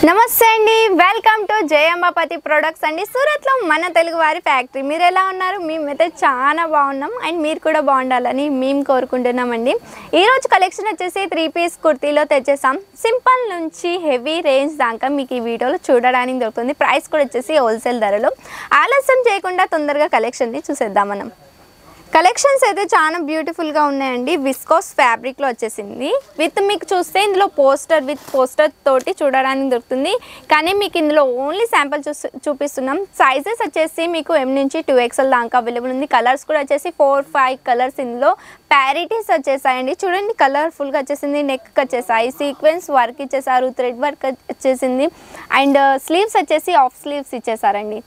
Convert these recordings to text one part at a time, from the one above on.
నమస్తే అండి, welcome to జయాంబాపతి products అండి. సూరత్లో మన తెలుగు వారి ఫ్యాక్టరీ. మీరు ఎలా ఉన్నారు? మేమైతే చాలా బాగున్నాం అండ్ మీరు కూడా బాగుండాలని మేము కోరుకుంటున్నామండి. ఈరోజు కలెక్షన్ వచ్చేసి 3 పీస్ కుర్తీలో తెచ్చేసాం. సింపుల్ నుంచి హెవీ రేంజ్ దాకా మీకు ఈ వీడియోలో చూడడానికి దొరుకుతుంది. ప్రైస్ కూడా వచ్చేసి హోల్సేల్ ధరలో. ఆలస్యం చేయకుండా తొందరగా కలెక్షన్ని చూసేద్దాం మనం. కలెక్షన్స్ అయితే చాలా బ్యూటిఫుల్గా ఉన్నాయండి. విస్కోస్ ఫ్యాబ్రిక్లో వచ్చేసింది. మీకు చూస్తే ఇందులో పోస్టర్ తోటి చూడడానికి దొరుకుతుంది. కానీ మీకు ఇందులో ఓన్లీ శాంపుల్ చూపిస్తున్నాం. సైజెస్ వచ్చేసి మీకు M నుంచి 2XL దాకా అవైలబుల్ ఉంది. కలర్స్ కూడా వచ్చేసి 4-5 కలర్స్ ఇందులో ప్యారిటీస్ వచ్చేసాయండి. చూడండి, కలర్ఫుల్గా వచ్చేసింది. నెక్ వచ్చేసాయి, సీక్వెన్స్ వర్క్ ఇచ్చేసారు, థ్రెడ్ వర్క్ వచ్చేసింది అండ్ స్లీవ్స్ వచ్చేసి ఆఫ్ స్లీవ్స్ ఇచ్చేసారండి.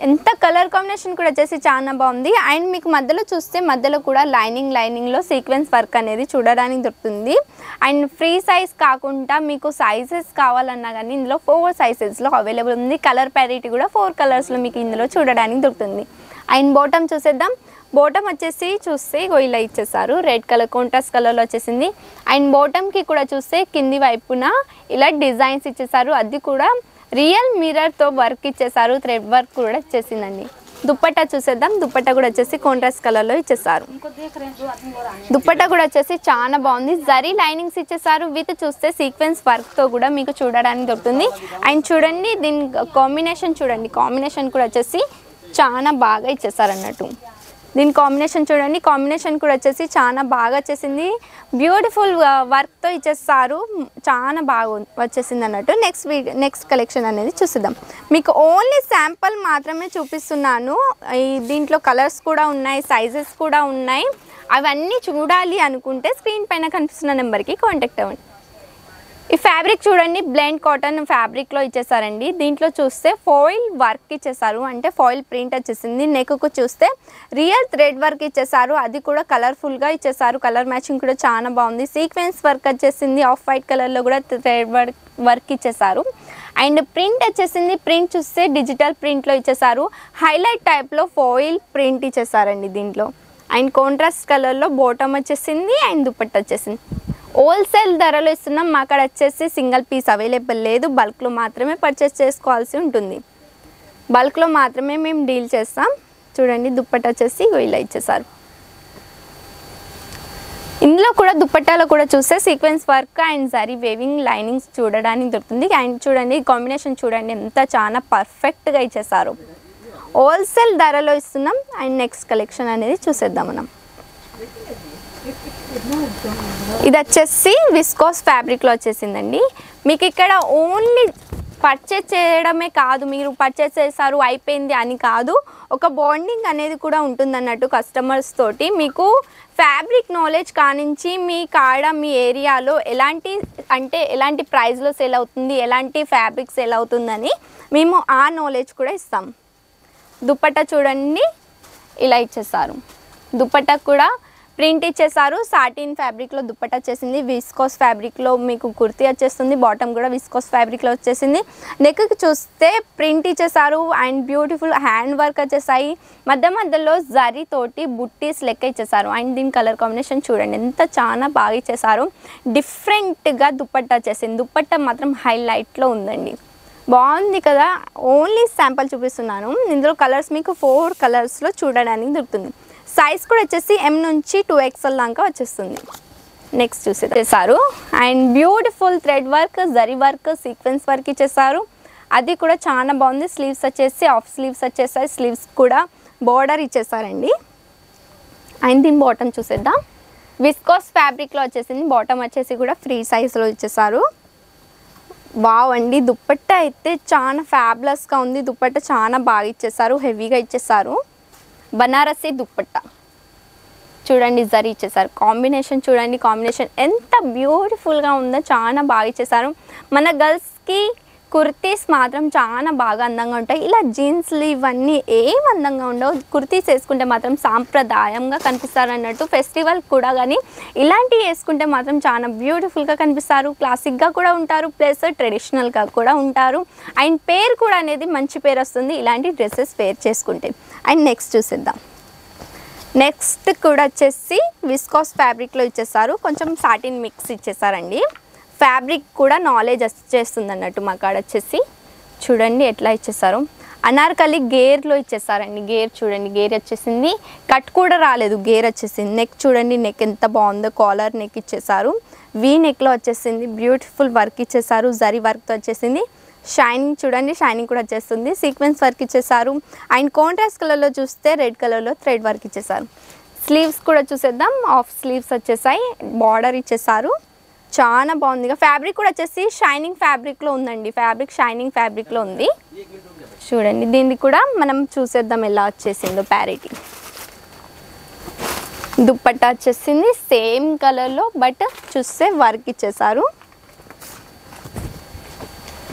ఎంత కలర్ కాంబినేషన్ కూడా వచ్చేసి చాలా బాగుంది. అండ్ మీకు మధ్యలో చూస్తే మధ్యలో కూడా లైనింగ్లో సీక్వెన్స్ వర్క్ అనేది చూడడానికి దొరుకుతుంది. అండ్ ఫ్రీ సైజ్ కాకుండా మీకు సైజెస్ కావాలన్నా కానీ ఇందులో 4 సైజెస్లో అవైలబుల్ ఉంది. కలర్ ప్యారిటీ కూడా 4 కలర్స్లో మీకు ఇందులో చూడడానికి దొరుకుతుంది. అండ్ బాటమ్ చూసేద్దాం. బాటమ్ వచ్చేసి చూస్తే ఇలా ఇచ్చేసారు. రెడ్ కలర్ కాంట్రాస్ట్ కలర్లో వచ్చేసింది. అండ్ బాటమ్కి కూడా చూస్తే కింది వైపున ఇలా డిజైన్స్ ఇచ్చేసారు. అది కూడా రియల్ మిర్రర్తో వర్క్ ఇచ్చేసారు. థ్రెడ్ వర్క్ కూడా ఇచ్చేసిందండి. దుప్పట్టా చూసేద్దాం. దుప్పట్టా కూడా వచ్చేసి కాంట్రాస్ట్ కలర్లో ఇచ్చేసారు. దుప్పట్టా కూడా వచ్చేసి చాలా బాగుంది. జరీ లైనింగ్స్ ఇచ్చేసారు. విత్ చూస్తే సీక్వెన్స్ వర్క్తో కూడా మీకు చూడడానికి దొరుకుతుంది. అండ్ చూడండి, దీని కాంబినేషన్ చూడండి. కాంబినేషన్ కూడా వచ్చేసి చాలా బాగా ఇచ్చేసారు అన్నట్టు. దీని కాంబినేషన్ చూడండి. కాంబినేషన్ కూడా వచ్చేసి చాలా బాగా వచ్చేసింది. బ్యూటిఫుల్ వర్క్తో ఇచ్చేస్తారు. చాలా బాగా వచ్చేసింది అన్నట్టు. నెక్స్ట్ కలెక్షన్ అనేది చూసిద్దాం. మీకు ఓన్లీ శాంపుల్ మాత్రమే చూపిస్తున్నాను. దీంట్లో కలర్స్ కూడా ఉన్నాయి, సైజెస్ కూడా ఉన్నాయి. అవన్నీ చూడాలి అనుకుంటే స్క్రీన్ పైన కనిపిస్తున్న నెంబర్కి కాంటాక్ట్ అవ్వండి. ఈ ఫ్యాబ్రిక్ చూడండి, బ్లెండ్ కాటన్ ఫ్యాబ్రిక్లో ఇచ్చేసారండి. దీంట్లో చూస్తే ఫాయిల్ వర్క్ ఇచ్చేసారు, అంటే ఫాయిల్ ప్రింట్ వచ్చేసింది. నెక్కు చూస్తే రియల్ థ్రెడ్ వర్క్ ఇచ్చేసారు. అది కూడా కలర్ఫుల్గా ఇచ్చేసారు. కలర్ మ్యాచింగ్ కూడా చాలా బాగుంది. సీక్వెన్స్ వర్క్ వచ్చేసింది. ఆఫ్ వైట్ కలర్లో కూడా థ్రెడ్ వర్క్ ఇచ్చేసారు. అండ్ ప్రింట్ వచ్చేసింది. ప్రింట్ చూస్తే డిజిటల్ ప్రింట్లో ఇచ్చేసారు. హైలైట్ టైప్లో ఫాయిల్ ప్రింట్ ఇచ్చేసారండి దీంట్లో. అండ్ కాంట్రాస్ట్ కలర్లో బాటమ్ వచ్చేసింది అండ్ దుపట్టా వచ్చేసింది. హోల్సేల్ ధరలో ఇస్తున్నాం. మా అక్కడ వచ్చేసి సింగిల్ పీస్ అవైలబుల్ లేదు. బల్క్లో మాత్రమే పర్చేస్ చేసుకోవాల్సి ఉంటుంది. బల్క్లో మాత్రమే మేము డీల్ చేస్తాం. చూడండి, దుప్పట్టా వచ్చేసి ఇలా ఇచ్చేసారు. ఇందులో కూడా దుప్పట్టాలో కూడా చూస్తే sequence work and zari weaving linings చూడడానికి దొరుకుతుంది. అండ్ చూడండి, కాంబినేషన్ చూడండి ఎంత చాలా పర్ఫెక్ట్గా ఇచ్చేసారు. హోల్సేల్ ధరలో ఇస్తున్నాం. అండ్ నెక్స్ట్ కలెక్షన్ అనేది చూసేద్దాం మనం. ఇది వచ్చేసి విస్కోస్ ఫ్యాబ్రిక్లో వచ్చేసిందండి. మీకు ఇక్కడ ఓన్లీ పర్చేస్ చేయడమే కాదు, మీరు పర్చేస్ చేశారు అయిపోయింది అని కాదు, ఒక బాండింగ్ అనేది కూడా ఉంటుంది అన్నట్టు కస్టమర్స్ తోటి. మీకు ఫ్యాబ్రిక్ నాలెడ్జ్ కానించి మీ కాడ మీ ఏరియాలో ఎలాంటి ప్రైస్లో సేల్ అవుతుంది, ఎలాంటి ఫ్యాబ్రిక్ సేల్ అవుతుందని మేము ఆ నాలెడ్జ్ కూడా ఇస్తాం. దుపట్టా చూడండి, ఇలా ఇచ్చేసారు. దుపట్టా కూడా ప్రింట్ ఇచ్చేసారు. సాటిన్ ఫ్యాబ్రిక్లో దుపట్టా వచ్చేసింది. విస్కోస్ ఫ్యాబ్రిక్లో మీకు కుర్తీ వచ్చేస్తుంది. బాటమ్ కూడా విస్కోస్ ఫ్యాబ్రిక్లో వచ్చేసింది. నెక్కి చూస్తే ప్రింట్ ఇచ్చేసారు అండ్ బ్యూటిఫుల్ హ్యాండ్ వర్క్ వచ్చేసాయి. మధ్యలో జరీ తోటి బుట్టీస్ లెక్క ఇచ్చేసారు. అండ్ దీని కలర్ కాంబినేషన్ చూడండి ఎంత చాలా బాగా ఇచ్చేసారు. డిఫరెంట్గా దుపట్టా వచ్చేసింది. దుపట్టా మాత్రం హైలైట్లో ఉందండి. బాగుంది కదా. ఓన్లీ శాంపుల్ చూపిస్తున్నాను. ఇందులో కలర్స్ మీకు 4 కలర్స్లో చూడడానికి దొరుకుతుంది. సైజ్ కూడా వచ్చేసి M నుంచి 2XL దాకా వచ్చేస్తుంది. నెక్స్ట్ చూసేసారు. And beautiful thread work, zari work, sequence work ఇచ్చేసారు. అది కూడా చాలా బాగుంది. స్లీవ్స్ వచ్చేసి ఆఫ్ స్లీవ్స్ వచ్చేసాయి. స్లీవ్స్ కూడా బార్డర్ ఇచ్చేసారండి. అండ్ దీని బాటమ్ చూసేద్దాం. విస్కోస్ ఫ్యాబ్రిక్లో వచ్చేసింది. బాటమ్ వచ్చేసి కూడా ఫ్రీ సైజ్లో ఇచ్చేసారు. వావ్ అండి, దుపట్టా అయితే చాలా ఫ్యాబులస్గా ఉంది. దుపట్టా చాలా బాగా ఇచ్చేసారు, హెవీగా ఇచ్చేసారు. బనారసి దుపట్టా చూడండి, జరీ ఇచ్చేసారు. కాంబినేషన్ చూడండి, కాంబినేషన్ ఎంత బ్యూటిఫుల్గా ఉందో, చాలా బాగా ఇచ్చేసారు. మన గర్ల్స్కి కుర్తీస్ మాత్రం చాలా బాగా అందంగా ఉంటాయి. ఇలా జీన్స్లు ఇవన్నీ ఏం అందంగా ఉండవు. కుర్తీస్ వేసుకుంటే మాత్రం సాంప్రదాయంగా కనిపిస్తారు అన్నట్టు. ఫెస్టివల్ కూడా కానీ ఇలాంటివి వేసుకుంటే మాత్రం చాలా బ్యూటిఫుల్గా కనిపిస్తారు. క్లాసిక్గా కూడా ఉంటారు, ప్లస్ ట్రెడిషనల్గా కూడా ఉంటారు. అండ్ పేరు కూడా అనేది మంచి పేరు వస్తుంది ఇలాంటి డ్రెస్సెస్ వేర్ చేసుకుంటే. అండ్ నెక్స్ట్ చూసేద్దాం. నెక్స్ట్ కూడా వచ్చేసి విస్కోస్ ఫ్యాబ్రిక్లో ఇచ్చేసారు. కొంచెం సాటిన్ మిక్స్ ఇచ్చేసారండి. ఫ్యాబ్రిక్ కూడా నాలెడ్జ్ వచ్చేస్తుంది అన్నట్టు మా కాడ వచ్చేసి. చూడండి ఎట్లా ఇచ్చేసారు, అనార్కలి గేర్లో ఇచ్చేసారండి. గేర్ చూడండి, గేర్ వచ్చేసింది, కట్ కూడా రాలేదు, గేర్ వచ్చేసింది. నెక్ చూడండి, నెక్ ఎంత బాగుందో, కాలర్ నెక్ ఇచ్చేసారు. వీ నెక్లో వచ్చేసింది, బ్యూటిఫుల్ వర్క్ ఇచ్చేసారు, జరీ వర్క్తో వచ్చేసింది. షైనింగ్ చూడండి, షైనింగ్ కూడా వచ్చేస్తుంది, సీక్వెన్స్ వర్క్ ఇచ్చేసారు. అండ్ కాంట్రాస్ట్ కలర్లో చూస్తే రెడ్ కలర్లో థ్రెడ్ వర్క్ ఇచ్చేసారు. స్లీవ్స్ కూడా చూసేద్దాం, హాఫ్ స్లీవ్స్ వచ్చేసాయి, బార్డర్ ఇచ్చేసారు. చాలా బాగుంది. ఫ్యాబ్రిక్ కూడా వచ్చేసి షైనింగ్ ఫ్యాబ్రిక్లో ఉందండి, ఫ్యాబ్రిక్ షైనింగ్ ఫ్యాబ్రిక్లో ఉంది. చూడండి దీన్ని కూడా మనం చూసేద్దాం ఎలా వచ్చేసిందో. ప్యారిటీ దుప్పట్టా వచ్చేసింది సేమ్ కలర్లో, బట్ చూస్తే వర్క్ ఇచ్చేసారు.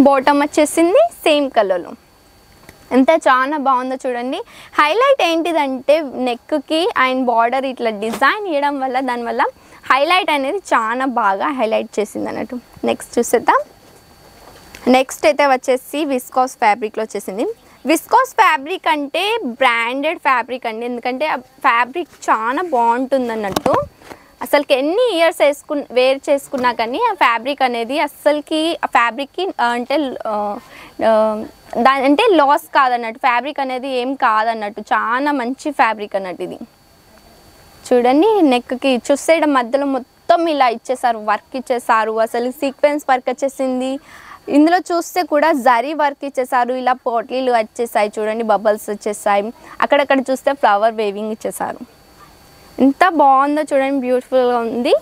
బాటమ్ వచ్చేసింది సేమ్ కలర్లో. ఎంత చాలా బాగుందో చూడండి. హైలైట్ ఏంటిదంటే నెక్కి అండ్ బార్డర్ ఇట్లా డిజైన్ ఇవ్వడం వల్ల, దానివల్ల హైలైట్ అనేది చాలా బాగా హైలైట్ చేసింది అన్నట్టు. నెక్స్ట్ చూసేద్దాం. నెక్స్ట్ అయితే వచ్చేసి విస్కాస్ ఫ్యాబ్రిక్లో వచ్చేసింది. విస్కాస్ ఫ్యాబ్రిక్ అంటే బ్రాండెడ్ ఫ్యాబ్రిక్ అండి, ఎందుకంటే ఫ్యాబ్రిక్ చాలా బాగుంటుంది అన్నట్టు. అసలుకి ఎన్ని ఇయర్స్ వేర్ చేసుకున్నా కానీ ఆ ఫ్యాబ్రిక్ అనేది అస్సలకి ఆ ఫ్యాబ్రిక్కి అంటే లాస్ కాదన్నట్టు, ఫ్యాబ్రిక్ అనేది ఏం కాదన్నట్టు, చాలా మంచి ఫ్యాబ్రిక్ అన్నట్టు ఇది. చూడండి నెక్కి చూసేయడం మధ్యలో మొత్తం ఇలా ఇచ్చేసారు, వర్క్ ఇచ్చేసారు. అసలు సీక్వెన్స్ వర్క్ వచ్చేసింది. ఇందులో చూస్తే కూడా జరీ వర్క్ ఇచ్చేసారు, ఇలా పోట్లీలు వచ్చేసాయి చూడండి, బబల్స్ వచ్చేసాయి. అక్కడక్కడ చూస్తే ఫ్లవర్ వేవింగ్ ఇచ్చేసారు. ఎంత బాగుందో చూడండి, బ్యూటిఫుల్గా ఉంది.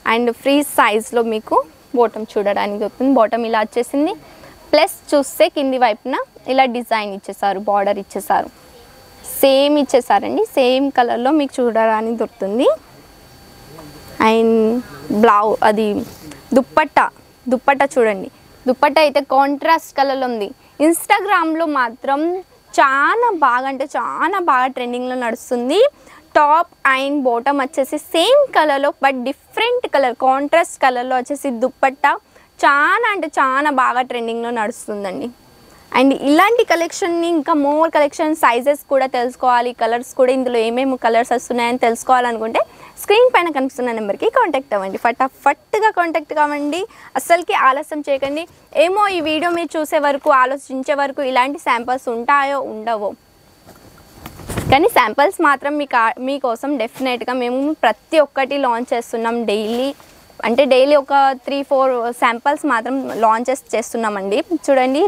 అండ్ ఫ్రీ సైజ్లో మీకు బాటమ్ చూడడానికి వస్తుంది. బాటమ్ ఇలా వచ్చేసింది. ప్లస్ చూస్తే కింది వైపున ఇలా డిజైన్ ఇచ్చేసారు, బార్డర్ ఇచ్చేసారు, సేమ్ ఇచ్చేసారండి, సేమ్ కలర్లో మీకు చూడడానికి దొరుకుతుంది. అండ్ అది దుప్పట్టా చూడండి, దుప్పట్టా అయితే కాంట్రాస్ట్ కలర్లో ఉంది. ఇన్స్టాగ్రామ్లో మాత్రం చాలా బాగా అంటే చాలా బాగా ట్రెండింగ్లో నడుస్తుంది. టాప్ అండ్ బాటమ్ వచ్చేసి సేమ్ కలర్లో, బట్ డిఫరెంట్ కలర్ కాంట్రాస్ట్ కలర్లో వచ్చేసి దుప్పట్టా చాలా అంటే చాలా బాగా ట్రెండింగ్లో నడుస్తుందండి. అండ్ ఇలాంటి కలెక్షన్ని ఇంకా మోర్ కలెక్షన్ సైజెస్ కూడా తెలుసుకోవాలి, కలర్స్ కూడా ఇందులో ఏమేమి కలర్స్ వస్తున్నాయని తెలుసుకోవాలనుకుంటే స్క్రీన్ పైన కనిపిస్తున్న నెంబర్కి కాంటాక్ట్ అవ్వండి. ఫటాఫట్గా కాంటాక్ట్ కావండి, అస్సలకి ఆలస్యం చేయకండి. ఏమో ఈ వీడియో మీరు చూసే వరకు, ఆలోచించే వరకు ఇలాంటి శాంపిల్స్ ఉంటాయో ఉండవో, కానీ శాంపిల్స్ మాత్రం మీకోసం డెఫినెట్గా మేము ప్రతి ఒక్కటి లాంచ్ చేస్తున్నాం. డైలీ ఒక 3-4 శాంపిల్స్ మాత్రం లాంచెస్ చేస్తున్నామండి. చూడండి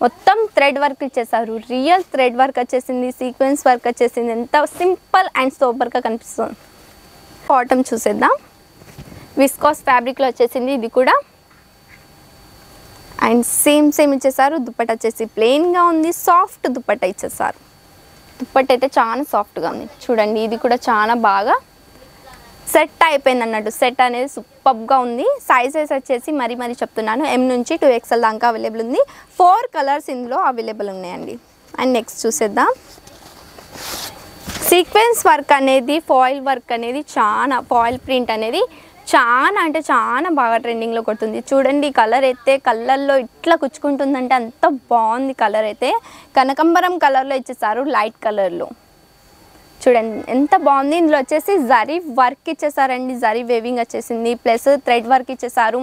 మొత్తం థ్రెడ్ వర్క్ ఇచ్చేసారు, రియల్ థ్రెడ్ వర్క్ వచ్చేసింది, సీక్వెన్స్ వర్క్ వచ్చేసింది, ఎంత సింపుల్ అండ్ సూపర్గా కనిపిస్తుంది. బాటమ్ చూసేద్దాం. విస్కాస్ ఫ్యాబ్రిక్లో వచ్చేసింది ఇది కూడా. అండ్ సేమ్ ఇచ్చేసారు. దుప్పట్టా వచ్చేసి ప్లెయిన్గా ఉంది, సాఫ్ట్ దుప్పట్టా ఇచ్చేసారు. దుప్పట్టా అయితే చాలా సాఫ్ట్గా ఉంది చూడండి. ఇది కూడా చాలా బాగా సెట్ అయిపోయింది అన్నట్టు, సెట్ అనేది సూపర్గా ఉంది. సైజెస్ వచ్చేసి మరీ చెప్తున్నాను, M నుంచి 2XL దాకా అవైలబుల్ ఉంది. 4 కలర్స్ ఇందులో అవైలబుల్ ఉన్నాయండి. అండ్ నెక్స్ట్ చూసేద్దాం. సీక్వెన్స్ వర్క్ అనేది, ఫాయిల్ వర్క్ అనేది, ఫాయిల్ ప్రింట్ అనేది చాలా అంటే చాలా బాగా ట్రెండింగ్లో కొడుతుంది. చూడండి కలర్ అయితే కళ్ళల్లో ఇట్లా కుచ్చుకుంటుందంటే అంత బాగుంది. కలర్ అయితే కనకంబరం కలర్లో ఇచ్చేసారు, లైట్ కలర్లో. చూడండి ఎంత బాగుంది. ఇందులో వచ్చేసి జరీ వర్క్ ఇచ్చేసారండి, జరీ వేవింగ్ వచ్చేసింది, ప్లస్ థ్రెడ్ వర్క్ ఇచ్చేసారు,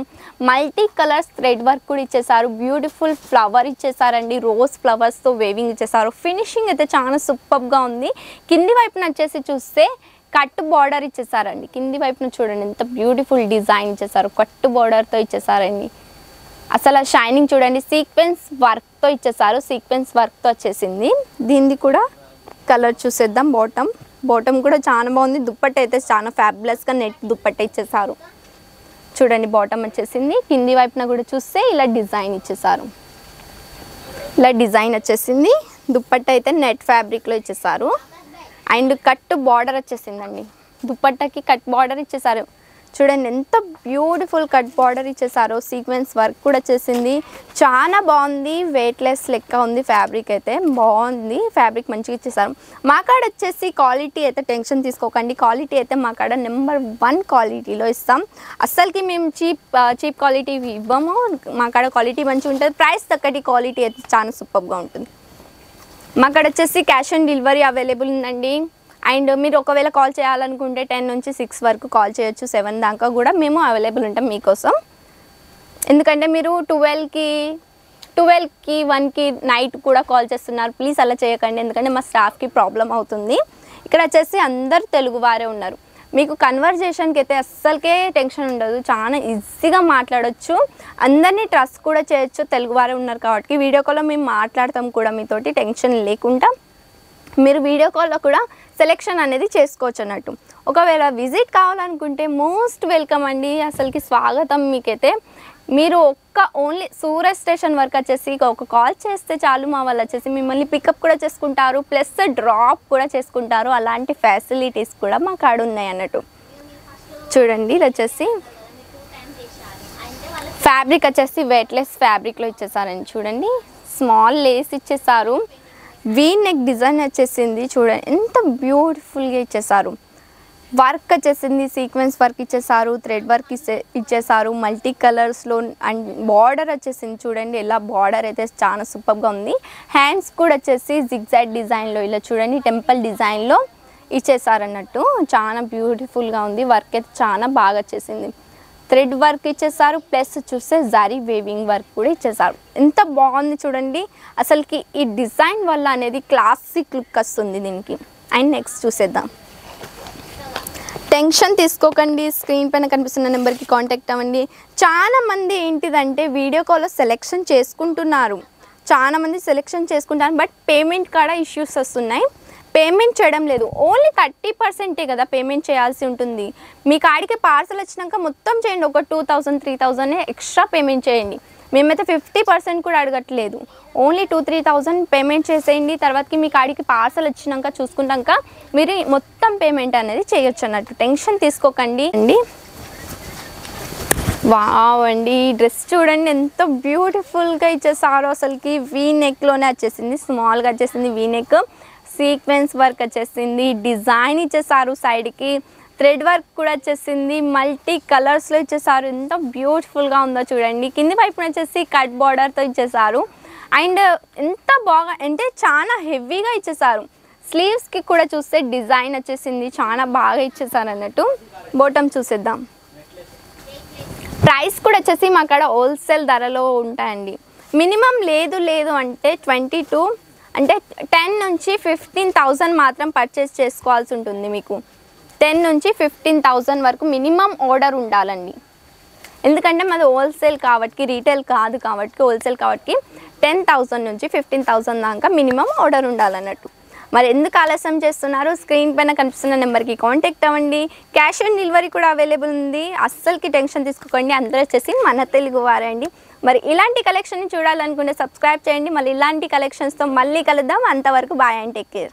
మల్టీ కలర్స్ థ్రెడ్ వర్క్ కూడా ఇచ్చేసారు, బ్యూటిఫుల్ ఫ్లవర్ ఇచ్చేసారండి, రోజ్ ఫ్లవర్స్తో వేవింగ్ ఇచ్చేసారు. ఫినిషింగ్ అయితే చాలా సూపర్గా ఉంది. కింది వైపున వచ్చేసి చూస్తే కట్ బార్డర్ ఇచ్చేసారండి. కింది వైపున చూడండి ఎంత బ్యూటిఫుల్ డిజైన్ ఇచ్చేసారు, కట్ బార్డర్తో ఇచ్చేసారండి. అసలు షైనింగ్ చూడండి, సీక్వెన్స్ వర్క్తో ఇచ్చేసారు, సీక్వెన్స్ వర్క్తో వచ్చేసింది. దీన్ని కూడా కలర్ చూసేద్దాం. బాటమ్ కూడా చాలా బాగుంది. దుప్పట్టా అయితే చాలా ఫ్యాబులస్గా నెట్ దుప్పట్టా ఇచ్చేసారు. చూడండి బాటమ్ వచ్చేసింది. కింది వైపున కూడా చూస్తే ఇలా డిజైన్ ఇచ్చేసారు, ఇలా డిజైన్ వచ్చేసింది. దుప్పట్టా అయితే నెట్ ఫ్యాబ్రిక్లో ఇచ్చేసారు. అండ్ కట్ బార్డర్ వచ్చేసిందండి, దుప్పట్టాకి కట్ బార్డర్ ఇచ్చేసారు. చూడండి ఎంత బ్యూటిఫుల్ కట్ బార్డర్ ఇచ్చేసారో, సీక్వెన్స్ వర్క్ కూడా వచ్చేసింది. చాలా బాగుంది, వెయిట్లెస్ లెక్క ఉంది. ఫ్యాబ్రిక్ అయితే బాగుంది, ఫ్యాబ్రిక్ మంచిగా ఇచ్చేసారు. మా కాడ వచ్చేసి క్వాలిటీ అయితే టెన్షన్ తీసుకోకండి, క్వాలిటీ అయితే మా కాడ నెంబర్ 1 క్వాలిటీలో ఇస్తాం. అస్సలకి మేము చీప్ క్వాలిటీ ఇవ్వము, మా కాడ క్వాలిటీ మంచిగా ఉంటుంది, ప్రైస్ తగ్గటి క్వాలిటీ అయితే చాలా సూపర్గా ఉంటుంది. మా కాడ వచ్చేసి క్యాష్ ఆన్ డెలివరీ అవైలబుల్ ఉందండి. అండ్ మీరు ఒకవేళ కాల్ చేయాలనుకుంటే 10 నుంచి 6 వరకు కాల్ చేయొచ్చు, 7 దాకా కూడా మేము అవైలబుల్ ఉంటాం మీకోసం. ఎందుకంటే మీరు 12కి 1కి నైట్ కూడా కాల్ చేస్తున్నారు. ప్లీజ్ అలా చేయకండి, ఎందుకంటే మా స్టాఫ్కి ప్రాబ్లం అవుతుంది. ఇక్కడ వచ్చేసి అందరు తెలుగు వారే ఉన్నారు. మీకు కన్వర్జేషన్కి అయితే అస్సలకే టెన్షన్ ఉండదు, చాలా ఈజీగా మాట్లాడొచ్చు, అందరినీ ట్రస్ట్ కూడా చేయొచ్చు. తెలుగు వారే ఉన్నారు కాబట్టి వీడియో కాల్లో మేము మాట్లాడతాం కూడా మీతోటి టెన్షన్ లేకుండా. మీరు వీడియో కాల్లో కూడా సెలెక్షన్ అనేది చేసుకోవచ్చు అన్నట్టు. ఒకవేళ విజిట్ కావాలనుకుంటే మోస్ట్ వెల్కమ్ అండి, అసలుకి స్వాగతం మీకైతే. మీరు ఓన్లీ సూరత్ స్టేషన్ వరకు వచ్చేసి ఒక కాల్ చేస్తే చాలు, మా వాళ్ళు వచ్చేసి మిమ్మల్ని పికప్ కూడా చేసుకుంటారు, ప్లస్ డ్రాప్ కూడా చేసుకుంటారు. అలాంటి ఫెసిలిటీస్ కూడా మా కాడ ఉన్నాయి అన్నట్టు. చూడండి, ఇది వచ్చేసి ఫ్యాబ్రిక్ వచ్చేసి వెయిట్లెస్ ఫ్యాబ్రిక్లో ఇచ్చేసారండి. చూడండి, స్మాల్ లేస్ ఇచ్చేసారు, వీ నెక్ డిజైన్ వచ్చేసింది. చూడండి ఎంత బ్యూటిఫుల్గా ఇచ్చేసారు. వర్క్ వచ్చేసింది, సీక్వెన్స్ వర్క్ ఇచ్చేసారు, థ్రెడ్ వర్క్ ఇచ్చేసారు, మల్టీ కలర్స్లో. అండ్ బార్డర్ వచ్చేసింది, చూడండి ఎలా బార్డర్ అయితే చాలా సూపర్గా ఉంది. హ్యాండ్స్ కూడా వచ్చేసి జిగ్జాగ్ డిజైన్లో, ఇలా చూడండి టెంపుల్ డిజైన్లో ఇచ్చేసారు అన్నట్టు. చాలా బ్యూటిఫుల్గా ఉంది, వర్క్ అయితే చాలా బాగా వచ్చేసింది. థ్రెడ్ వర్క్ ఇచ్చేసారు, ప్లస్ చూస్తే జరీ వేవింగ్ వర్క్ కూడా ఇచ్చేసారు. ఎంత బాగుంది చూడండి, అసలుకి ఈ డిజైన్ వల్ల అనేది క్లాసిక్ లుక్ వస్తుంది దీనికి. అండ్ నెక్స్ట్ చూసేద్దాం. టెన్షన్ తీసుకోకండి, స్క్రీన్ పైన కనిపిస్తున్న నెంబర్కి కాంటాక్ట్ అవ్వండి. చాలామంది ఏంటిదంటే వీడియో కాల్లో సెలెక్షన్ చేసుకుంటున్నారు, చాలామంది సెలెక్షన్ చేసుకుంటారు, బట్ పేమెంట్ కాడ ఇష్యూస్ వస్తున్నాయి, పేమెంట్ చేయడం లేదు. ఓన్లీ 30% కదా పేమెంట్ చేయాల్సి ఉంటుంది. మీ కాడికి పార్సల్ వచ్చినాక మొత్తం చేయండి, ఒక 2000 3000 ఎక్స్ట్రా పేమెంట్ చేయండి. మేమైతే 50% కూడా అడగట్లేదు, ఓన్లీ 2-3,000 పేమెంట్ చేసేయండి. తర్వాతకి మీ కాడికి పార్సల్ వచ్చినాక చూసుకున్నాక మీరు మొత్తం పేమెంట్ అనేది చేయొచ్చు అన్నట్టు. టెన్షన్ తీసుకోకండి అండి. వావ్ అండి, ఈ డ్రెస్ చూడండి ఎంత బ్యూటిఫుల్గా ఇచ్చేసారో. అసలుకి వీ నెక్లోనే వచ్చేసింది, స్మాల్గా వచ్చేసింది వీ నెక్, సీక్వెన్స్ వర్క్ వచ్చేసింది, డిజైన్ ఇచ్చేసారు, సైడ్కి థ్రెడ్ వర్క్ కూడా వచ్చేసింది, మల్టీ కలర్స్లో ఇచ్చేసారు. ఎంత బ్యూటిఫుల్గా ఉందో చూడండి. కింది వైపున వచ్చేసి కట్ బార్డర్తో ఇచ్చేసారు. అండ్ ఎంత బాగా అంటే చాలా హెవీగా ఇచ్చేసారు. స్లీవ్స్కి కూడా చూస్తే డిజైన్ వచ్చేసింది, చాలా బాగా ఇచ్చేసారు అన్నట్టు. బాటమ్ చూసేద్దాం. ప్రైస్ కూడా వచ్చేసి మా కాడ హోల్సేల్ ధరలో ఉంటాయండి. మినిమం లేదు అంటే 22 అంటే 10 నుంచి 15,000 మాత్రం పర్చేస్ చేసుకోవాల్సి ఉంటుంది. మీకు 10 నుంచి 15,000 వరకు మినిమం ఆర్డర్ ఉండాలండి. ఎందుకంటే మాది హోల్సేల్ కాబట్టి, రీటైల్ కాదు కాబట్టి, హోల్సేల్ కాబట్టి 10,000 నుంచి 15,000 దాకా మినిమం ఆర్డర్ ఉండాలన్నట్టు. మరి ఎందుకు ఆలస్యం చేస్తున్నారు? స్క్రీన్ పైన కనిపిస్తున్న నెంబర్కి కాంటాక్ట్ అవ్వండి. క్యాష్ ఆన్ డెలివరీ కూడా అవైలబుల్ ఉంది. అస్సలకి టెన్షన్ తీసుకోకండి, అందరూ వచ్చేసి మన తెలుగు వారండి. మరి ఇలాంటి కలెక్షన్ని చూడాలనుకుంటే సబ్స్క్రైబ్ చేయండి. మళ్ళీ ఇలాంటి కలెక్షన్స్తో మళ్ళీ కలుద్దాం. అంతవరకు బాయ్ అండ్ టేక్ కేర్.